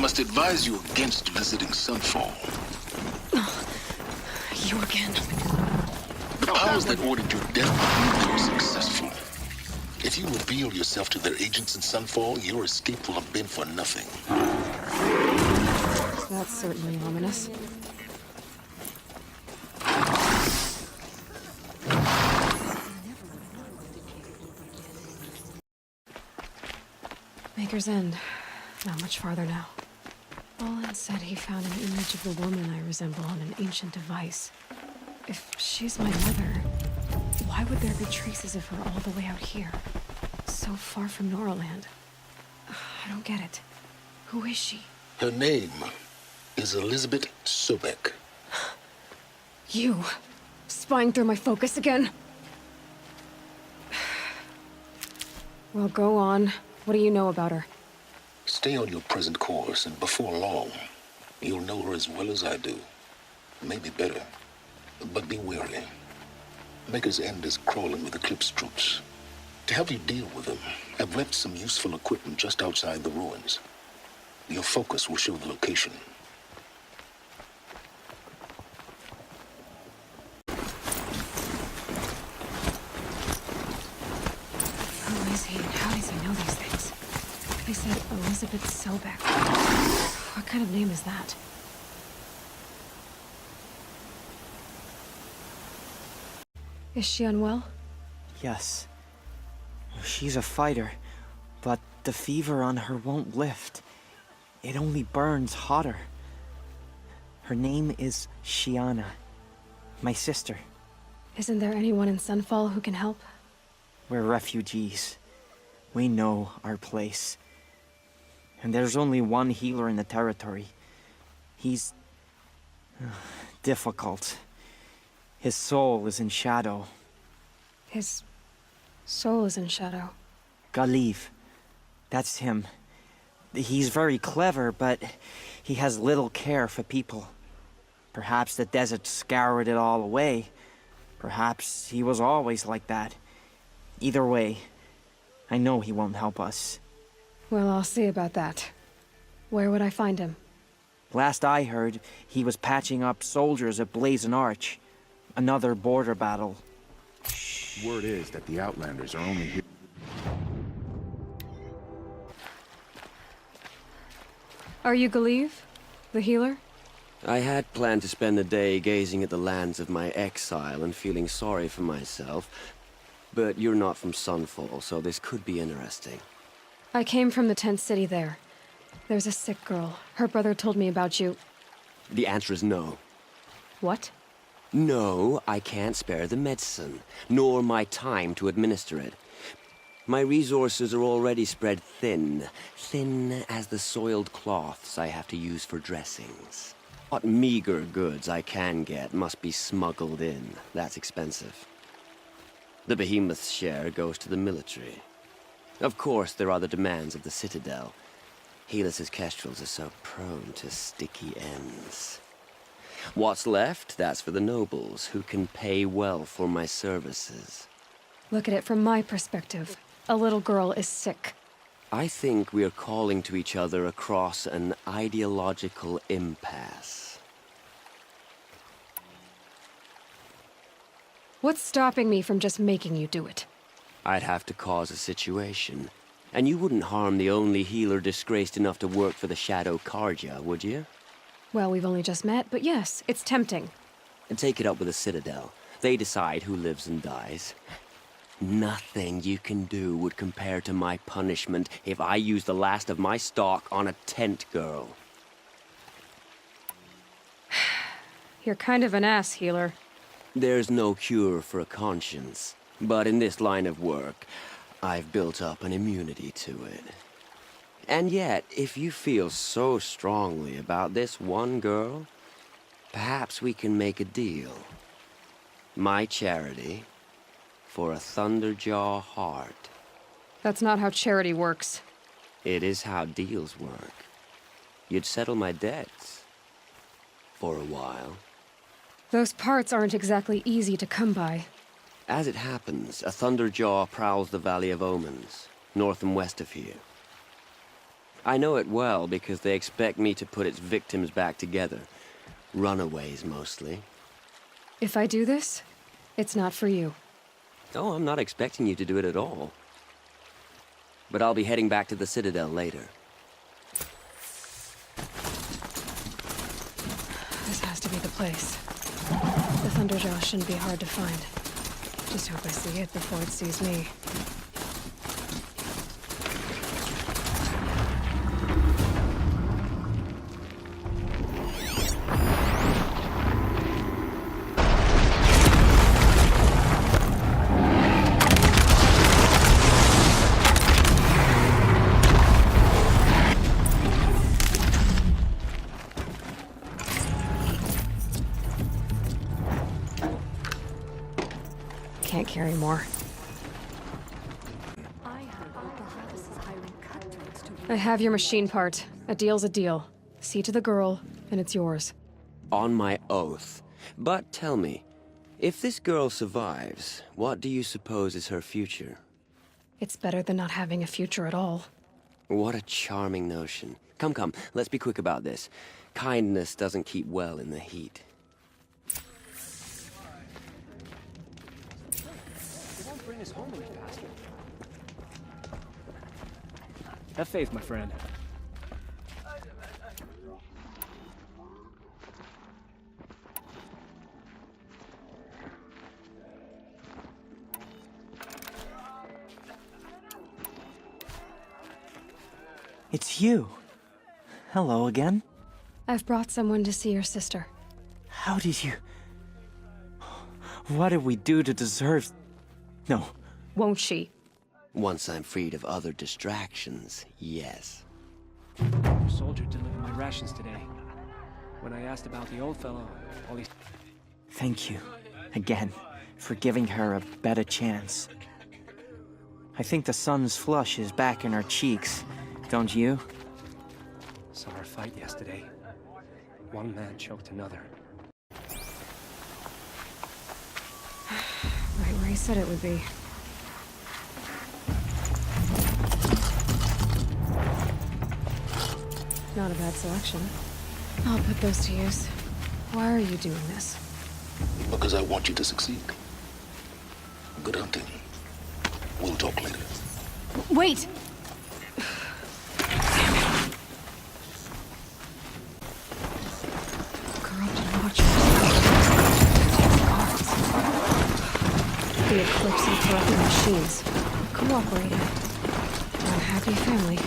must advise you against visiting Sunfall. You again. The powers that ordered your death proved they were successful. If you reveal yourself to their agents in Sunfall, your escape will have been for nothing. That's certainly ominous. Maker's End. Not much farther now. Olin said he found an image of the woman I resemble on an ancient device. If she's my mother, why would there be traces of her all the way out here? So far from Noraland. I don't get it. Who is she? Her name is Elizabeth Sobek. You! Spying through my focus again? Well, go on. What do you know about her? Stay on your present course, and before long, you'll know her as well as I do. Maybe better. But be wary. Maker's End is crawling with Eclipse troops. To help you deal with them, I've left some useful equipment just outside the ruins. Your focus will show the location. Who is he, and how does he know these things? They said Elizabeth Sobek. What kind of name is that? Is she unwell? Yes. She's a fighter, but the fever on her won't lift. It only burns hotter. Her name is Shiana, my sister. Isn't there anyone in Sunfall who can help? We're refugees. We know our place. And there's only one healer in the territory. He's difficult. His soul is in shadow. His soul is in shadow. Galiv. That's him. He's very clever, but he has little care for people. Perhaps the desert scoured it all away. Perhaps he was always like that. Either way, I know he won't help us. Well, I'll see about that. Where would I find him? Last I heard, he was patching up soldiers at Blazon Arch. Another border battle. Word is that the Outlanders are only here. Are you Galiv? The healer? I had planned to spend the day gazing at the lands of my exile and feeling sorry for myself. But you're not from Sunfall, so this could be interesting. I came from the tent city there. There's a sick girl. Her brother told me about you. The answer is no. What? No, I can't spare the medicine, nor my time to administer it. My resources are already spread thin, thin as the soiled cloths I have to use for dressings. What meager goods I can get must be smuggled in. That's expensive. The behemoth's share goes to the military. Of course, there are the demands of the Citadel. Helis's kestrels are so prone to sticky ends. What's left, that's for the nobles, who can pay well for my services. Look at it from my perspective. A little girl is sick. I think we are calling to each other across an ideological impasse. What's stopping me from just making you do it? I'd have to cause a situation. And you wouldn't harm the only healer disgraced enough to work for the Shadow Carja, would you? Well, we've only just met, but yes, it's tempting. And take it up with the Citadel. They decide who lives and dies. Nothing you can do would compare to my punishment if I used the last of my stock on a tent girl. You're kind of an ass, healer. There's no cure for a conscience, but in this line of work, I've built up an immunity to it. And yet, if you feel so strongly about this one girl, perhaps we can make a deal. My charity for a Thunderjaw heart. That's not how charity works. It is how deals work. You'd settle my debts. For a while. Those parts aren't exactly easy to come by. As it happens, a Thunderjaw prowls the Valley of Omens, north and west of here. I know it well because they expect me to put its victims back together. Runaways, mostly. If I do this, it's not for you. Oh, I'm not expecting you to do it at all. But I'll be heading back to the Citadel later. This has to be the place. The Thunderjaw shouldn't be hard to find. Just hope I see it before it sees me. Can't carry more. I have your machine part. A deal's a deal. See to the girl, and it's yours. On my oath. But tell me, if this girl survives, what do you suppose is her future? It's better than not having a future at all. What a charming notion. Come, let's be quick about this. Kindness doesn't keep well in the heat. Bring us home any faster. Have faith, my friend. It's you. Hello again. I've brought someone to see your sister. How did you... What did we do to deserve... No. Won't she? Once I'm freed of other distractions, yes. Your soldier delivered my rations today. When I asked about the old fellow, all he... Thank you, again, for giving her a better chance. I think the sun's flush is back in her cheeks, don't you? saw her fight yesterday. One man choked another. Right where he said it would be. Not a bad selection. I'll put those to use. Why are you doing this? Because I want you to succeed. Good hunting. We'll talk later. Wait! Corrupted watchers. Guards. The Eclipse and corrupted machines. Cooperating. One happy family.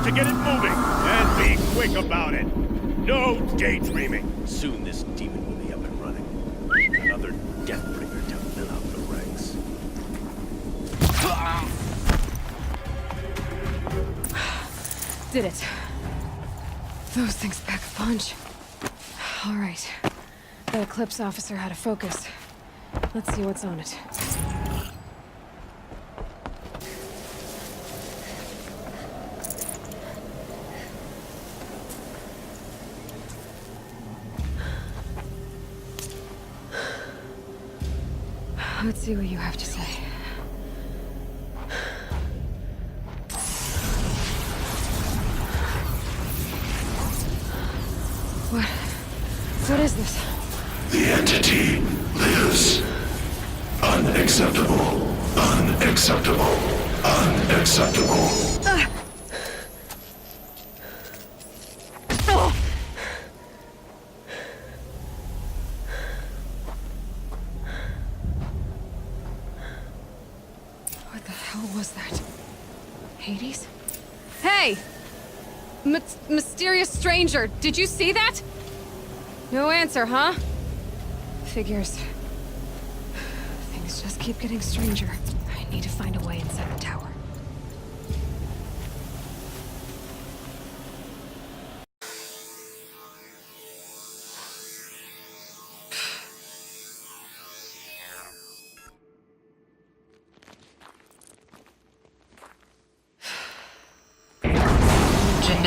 To get it moving, and be quick about it. No daydreaming. Soon this demon will be up and running. Another Deathbringer to fill out the ranks. Did it. Those things pack a punch. All right. That Eclipse officer had a focus. Let's see what's on it. Let's see what you have to say. What is this? The entity lives. Unacceptable. Unacceptable. Unacceptable. What the hell was that? Hades? Hey! Mysterious stranger, did you see that? No answer, huh? Figures. Things just keep getting stranger. I need to find a way inside the tower.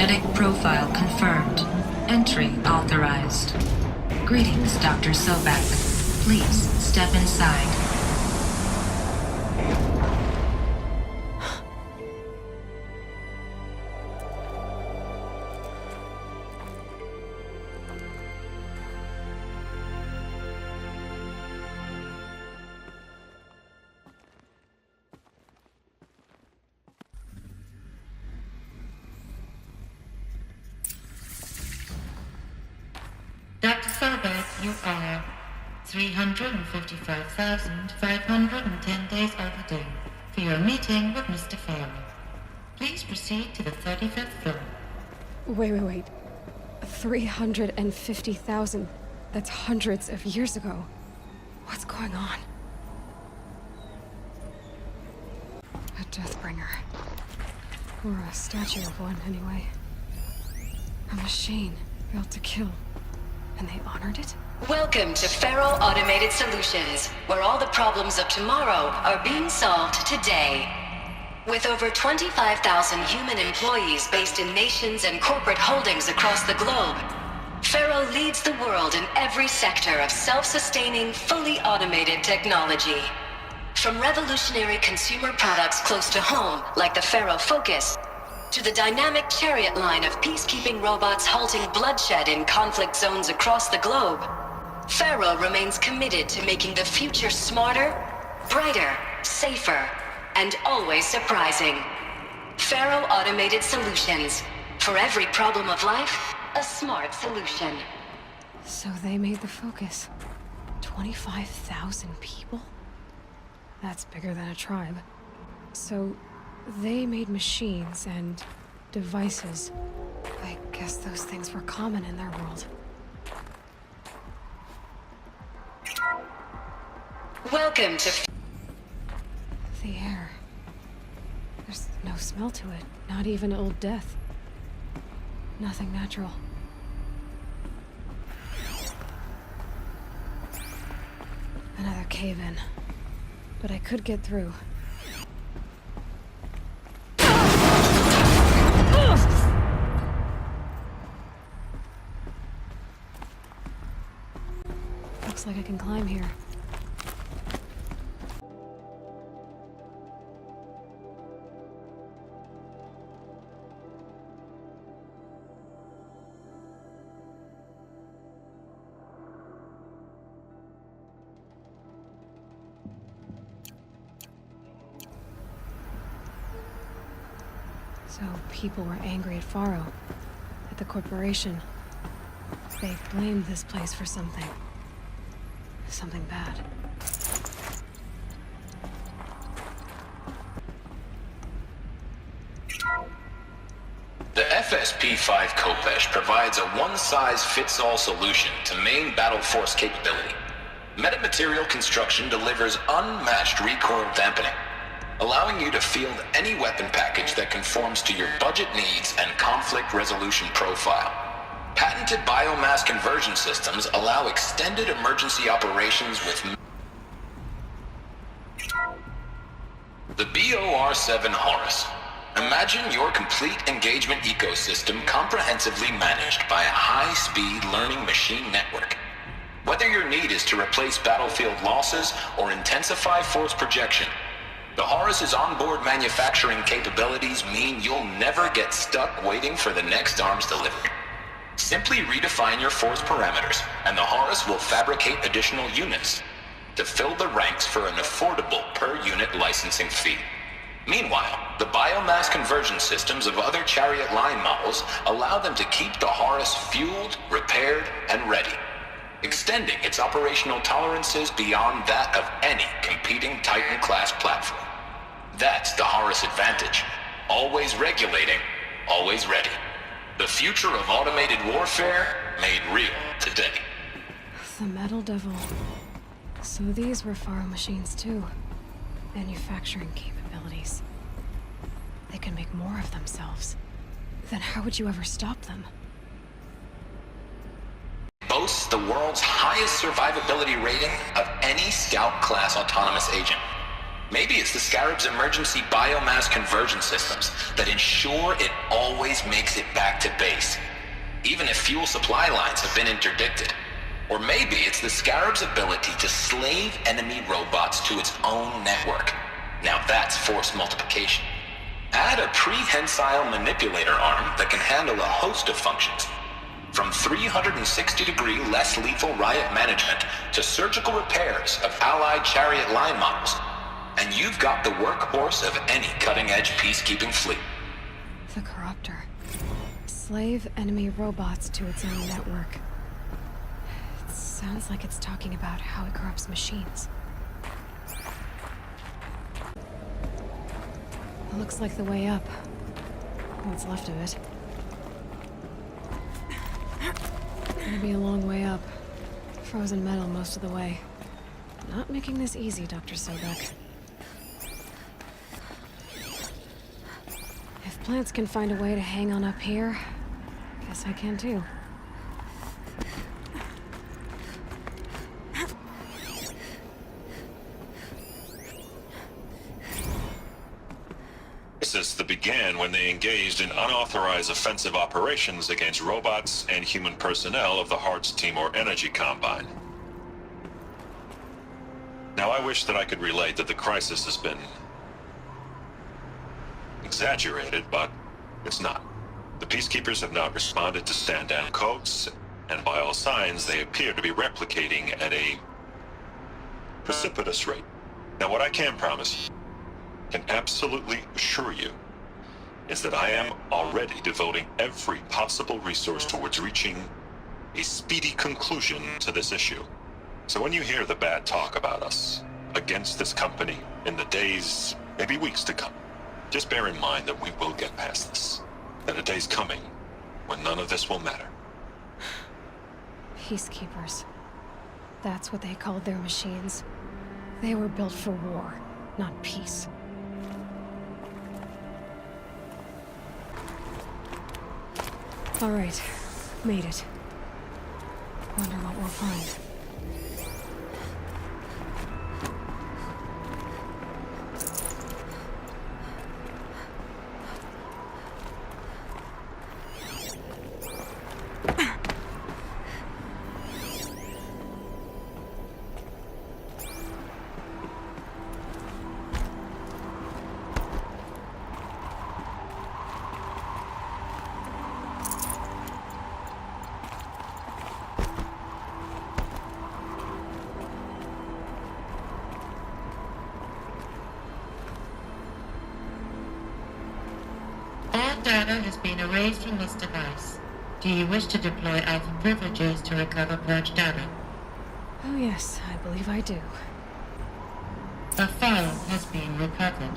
Genetic profile confirmed. Entry authorized. Greetings, Dr. Sobek. Please step inside. Dr. Sobek, you are 355,510 days overdue for your meeting with Mr. Farrell. Please proceed to the 35th floor. Wait. 350,000. That's hundreds of years ago. What's going on? A Deathbringer. Or a statue of one, anyway. A machine built to kill. And they honored it? Welcome to Feral Automated Solutions, where all the problems of tomorrow are being solved today. With over 25,000 human employees based in nations and corporate holdings across the globe, Feral leads the world in every sector of self-sustaining, fully automated technology. From revolutionary consumer products close to home, like the Feral Focus, to the dynamic chariot line of peacekeeping robots halting bloodshed in conflict zones across the globe, Feral remains committed to making the future smarter, brighter, safer, and always surprising. Feral Automated Solutions. For every problem of life, a smart solution. So they made the Focus. 25,000 people? That's bigger than a tribe. So they made machines and devices. I guess those things were common in their world. Welcome to The air. There's no smell to it. Not even Old Death. Nothing natural. Another cave-in. But I could get through. Looks like I can climb here. So people were angry at Faro, at the corporation. They blamed this place for something. Something bad. The FSP-5 Kopesh provides a one-size-fits-all solution to main battle force capability. Metamaterial construction delivers unmatched recoil dampening, allowing you to field any weapon package that conforms to your budget needs and conflict resolution profile. Patented biomass conversion systems allow extended emergency operations with the BOR-7 Horus. Imagine your complete engagement ecosystem comprehensively managed by a high-speed learning machine network. Whether your need is to replace battlefield losses or intensify force projection, the Horus's onboard manufacturing capabilities mean you'll never get stuck waiting for the next arms delivery. Simply redefine your force parameters, and the Horus will fabricate additional units to fill the ranks for an affordable per-unit licensing fee. Meanwhile, the biomass conversion systems of other Chariot line models allow them to keep the Horus fueled, repaired, and ready, extending its operational tolerances beyond that of any competing Titan-class platform. That's the Horus advantage. Always regulating, always ready. The future of automated warfare made real today. The Metal Devil. So these were Faro machines too. Manufacturing capabilities. They can make more of themselves. Then how would you ever stop them? Boasts the world's highest survivability rating of any Scout-class autonomous agent. Maybe it's the Scarab's emergency biomass conversion systems that ensure it always makes it back to base, even if fuel supply lines have been interdicted. Or maybe it's the Scarab's ability to slave enemy robots to its own network. Now that's force multiplication. Add a prehensile manipulator arm that can handle a host of functions, from 360-degree less lethal riot management to surgical repairs of Allied chariot line models. And you've got the workhorse of any cutting-edge peacekeeping fleet. The Corruptor. Slave enemy robots to its own network. It sounds like it's talking about how it corrupts machines. It looks like the way up. What's left of it. Gonna be a long way up. Frozen metal most of the way. Not making this easy, Dr. Sobek. If plants can find a way to hang on up here, guess I can too. That began when they engaged in unauthorized offensive operations against robots and human personnel of the Hearts Timor Energy Combine. Now, I wish that I could relate that the crisis has been exaggerated, but it's not. The Peacekeepers have not responded to stand-down codes, and by all signs, they appear to be replicating at a precipitous rate. Now, what I can promise you, can absolutely assure you, is that I am already devoting every possible resource towards reaching a speedy conclusion to this issue. So when you hear the bad talk about us against this company in the days, maybe weeks to come, just bear in mind that we will get past this. That a day's coming when none of this will matter. Peacekeepers. That's what they called their machines. They were built for war, not peace. All right, made it. Wonder what we'll find. Data has been erased from this device. Do you wish to deploy alpha privileges to recover purged data? Oh yes, I believe I do. A file has been recovered.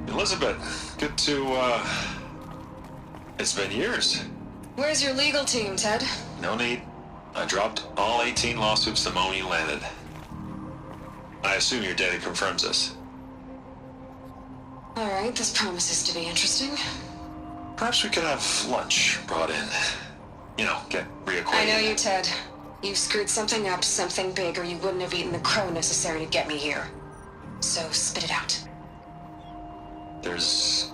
Elizabeth, good to, it's been years. Where's your legal team, Ted? No need. I dropped all 18 lawsuits the moment you landed. I assume your data confirms this. All right, this promises to be interesting. Perhaps we could have lunch brought in. You know, get reacquainted. I know you, Ted. You screwed something up, something big, or you wouldn't have eaten the crow necessary to get me here. So spit it out. There's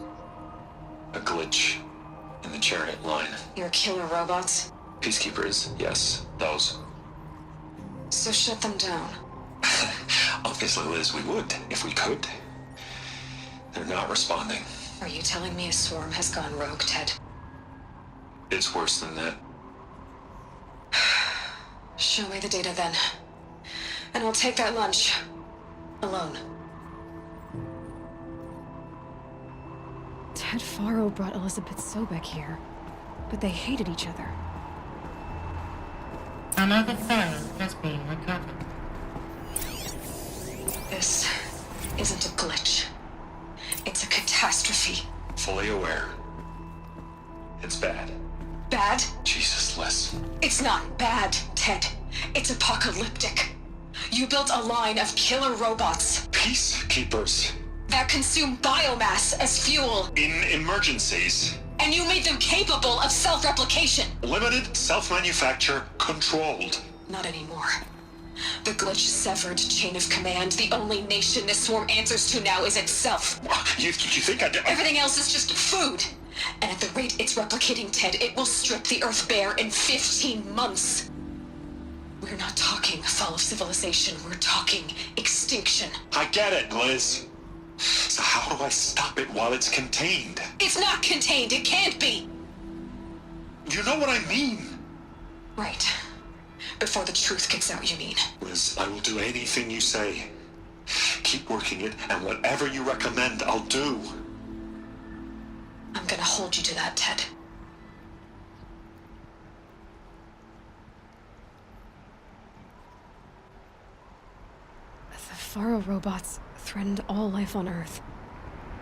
a glitch in the chariot line. Your killer robots? Peacekeepers, yes, those. So shut them down. Obviously, Liz, we would, if we could. They're not responding. Are you telling me a swarm has gone rogue, Ted? It's worse than that. Show me the data then. And I'll take that lunch. Alone. Ted Faro brought Elizabeth Sobek here, but they hated each other. Another file has been recovered. This isn't a glitch. It's a catastrophe. Fully aware. It's bad. Bad? Jesus, Liz. It's not bad, Ted. It's apocalyptic. You built a line of killer robots. Peacekeepers. that consume biomass as fuel. In emergencies. And you made them capable of self-replication. Limited, self-manufacture, controlled. Not anymore. The glitch severed chain of command. The only nation this swarm answers to now is itself. You think Everything else is just food. And at the rate it's replicating, Ted, it will strip the Earth bare in 15 months. We're not talking fall of civilization. We're talking extinction. I get it, Liz. So how do I stop it while it's contained? It's not contained. It can't be. You know what I mean? Right. Before the truth gets out, you mean? Liz, I will do anything you say. Keep working it, and whatever you recommend, I'll do. I'm gonna hold you to that, Ted. The Faro robots threatened all life on Earth.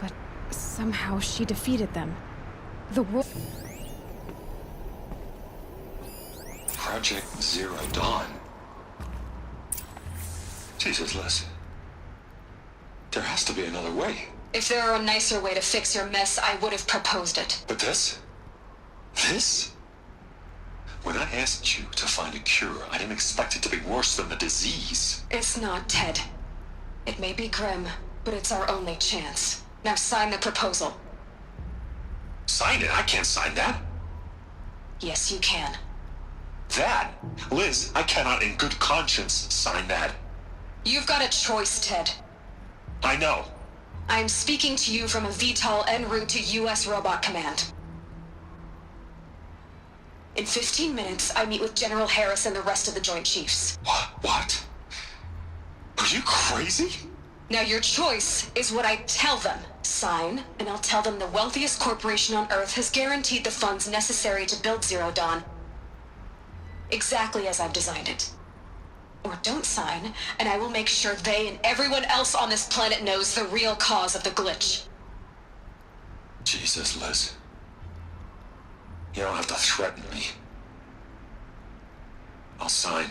But somehow she defeated them. The world... Project Zero Dawn. Jesus, Liz. There has to be another way. If there were a nicer way to fix your mess, I would have proposed it. But this? This? When I asked you to find a cure, I didn't expect it to be worse than the disease. It's not, Ted. It may be grim, but it's our only chance. Now sign the proposal. Sign it? I can't sign that. Yes, you can. That? Liz, I cannot in good conscience sign that. You've got a choice, Ted. I know. I'm speaking to you from a VTOL en route to U.S. Robot Command. In 15 minutes, I meet with General Harris and the rest of the Joint Chiefs. What? Are you crazy? Now your choice is what I tell them. Sign, and I'll tell them the wealthiest corporation on Earth has guaranteed the funds necessary to build Zero Dawn. Exactly as I've designed it. Or don't sign, and I will make sure they and everyone else on this planet knows the real cause of the glitch. Jesus, Liz. You don't have to threaten me. I'll sign.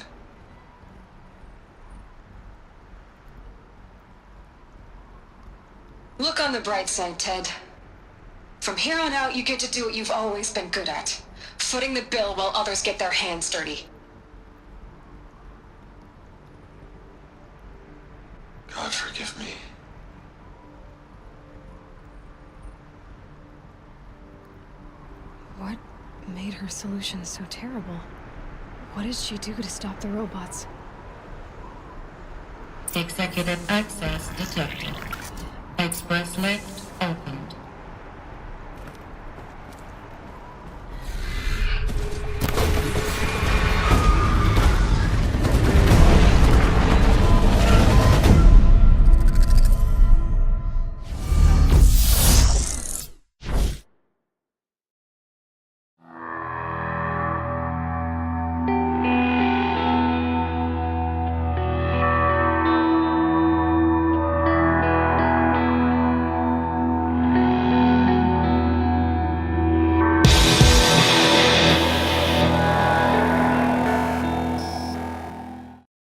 Look on the bright side, Ted. From here on out, you get to do what you've always been good at. Footing the bill while others get their hands dirty. God forgive me. What made her solution so terrible? What did she do to stop the robots? Executive access detected. Express link